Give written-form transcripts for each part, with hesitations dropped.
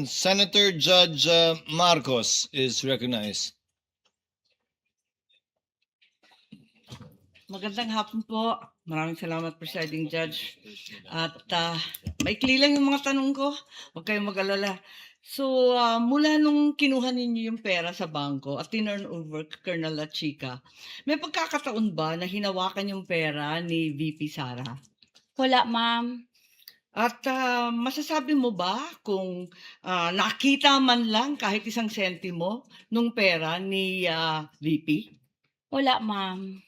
Senator Judge Marcos is recognized. Magandang hapon po. Maraming salamat, Presiding Judge. At maikli lang yung mga tanong ko. Huwag kayong mag-alala. So, mula nung kinuha ninyo yung pera sa bangko at tinurn over kay Colonel La Chica, may pagkakataon ba na hinawakan yung pera ni VP Sara? Wala, ma'am. At masasabi mo ba kung nakita man lang kahit isang sentimo nung pera ni VP? Wala, ma'am.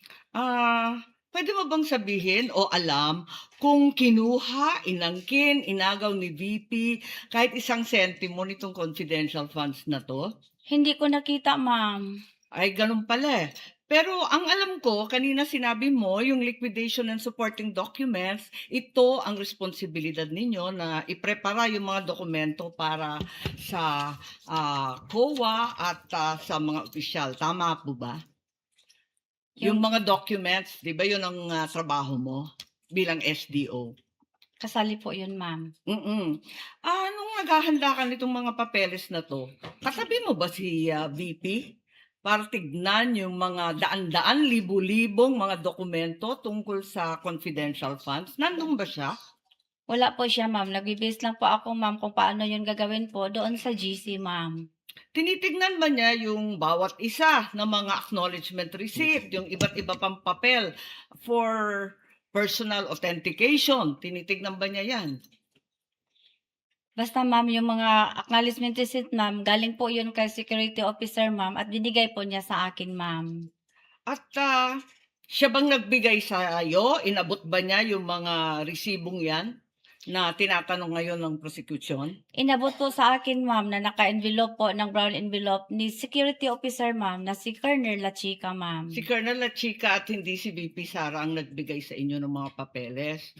Pwede mo bang sabihin o alam kung kinuha, inangkin, inagaw ni VP kahit isang sentimo nitong confidential funds na to? Hindi ko nakita, ma'am. Ay, ganun pala eh. Pero ang alam ko, kanina sinabi mo, yung liquidation and supporting documents, ito ang responsibilidad ninyo na iprepara yung mga dokumento para sa COA at sa mga opisyal. Tama po ba? Yung mga documents, di ba yun ang trabaho mo bilang SDO? Kasali po yun, ma'am. Nung naghahanda ka nitong mga papeles na to, katabi mo ba si VP? Para tignan yung mga daan-daan, libu-libong mga dokumento tungkol sa confidential funds. Nandun ba siya? Wala po siya, ma'am. Nag-base lang po ako, ma'am, kung paano yun gagawin po doon sa GC, ma'am. Tinitignan ba niya yung bawat isa ng mga acknowledgement receipt, yung iba't iba pang papel for personal authentication? Tinitignan ba niya yan? Basta, ma'am, yung mga acknowledgement receipt, ma'am, galing po yun kay security officer, ma'am, at binigay po niya sa akin, ma'am. At siya bang nagbigay sa iyo? Inabot ba niya yung mga resibong yan na tinatanong ngayon ng prosecution? Inabot po sa akin, ma'am, na naka-envelope po ng brown envelope ni security officer, ma'am, na si Colonel La Chica, ma'am. Si Colonel La Chica at hindi si VP Sara ang nagbigay sa inyo ng mga papeles.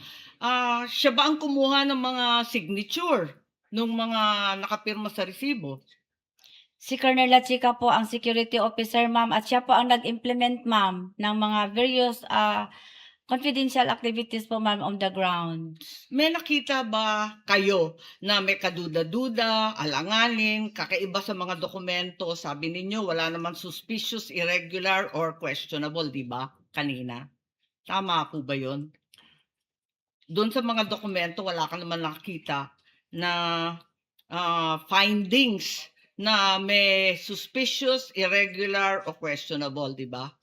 Siya ba ang kumuha ng mga signature ng mga nakapirma sa resibo? Si Colonel La Chica po ang security officer, ma'am, at siya po ang nag-implement, ma'am, ng mga various confidential activities po, ma'am, on the ground. May nakita ba kayo na may kaduda-duda, alanganin, kakaiba sa mga dokumento? Sabi ninyo, wala naman suspicious, irregular, or questionable, di ba? Kanina. Tama po ba yun? Doon sa mga dokumento, wala ka naman nakita na findings na may suspicious, irregular, or questionable, di ba?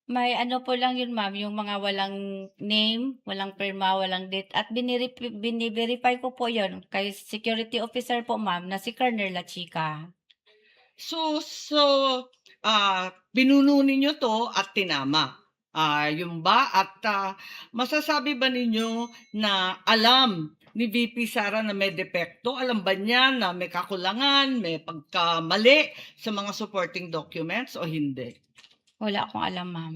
May ano po lang yun, ma'am, yung mga walang name, walang pirma, walang date, at biniverify ko po yun kay security officer po, ma'am, na si Colonel La Chica. So binuno ninyo to at tinama. Yung ba? At masasabi ba ninyo na alam ni VP Sara na may depekto? Alam ba niya na may kakulangan, may pagkamali sa mga supporting documents o hindi? Wala akong alam, ma'am.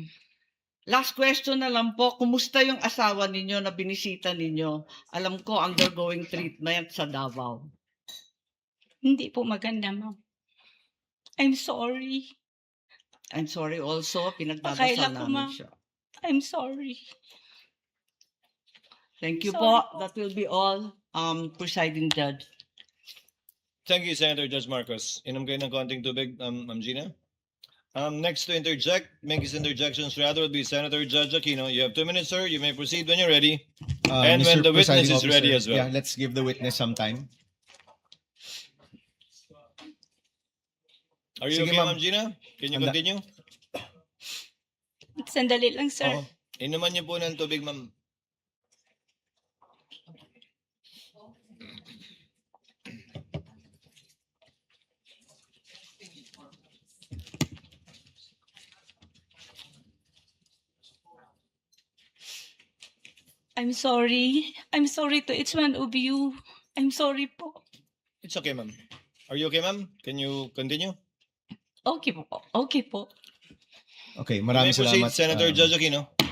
Last question na lang po, kumusta yung asawa ninyo na binisita ninyo? Alam ko, undergoing treatment sa Davao. Hindi po maganda, ma'am. I'm sorry. I'm sorry also, pinagdadasal Pakaila ko, namin ma'am. siya. I'm sorry. Thank you Sorry po. po. That will be all, Presiding Judge. Thank you, Senator Judge Marcos. Inom kayo ng konting tubig, Ma'am Gina. Next to interject, make his interjections rather, will be Senator Judge Aquino. You have 2 minutes, sir. You may proceed when you're ready. And when Mr. the witness Presiding is ready as Officer, well. Yeah, let's give the witness some time. Are you Sige, okay, ma'am. Ma'am Gina? Can you Handa. continue? Sandali lang, sir. Oo. Inuman niyo po ng tubig, ma'am. I'm sorry. I'm sorry to each one of you. I'm sorry po. It's okay, ma'am. Are you okay, ma'am? Can you continue? Okay po. Okay po. Okay, You may maraming proceed, salamat. Senator Judge Aquino.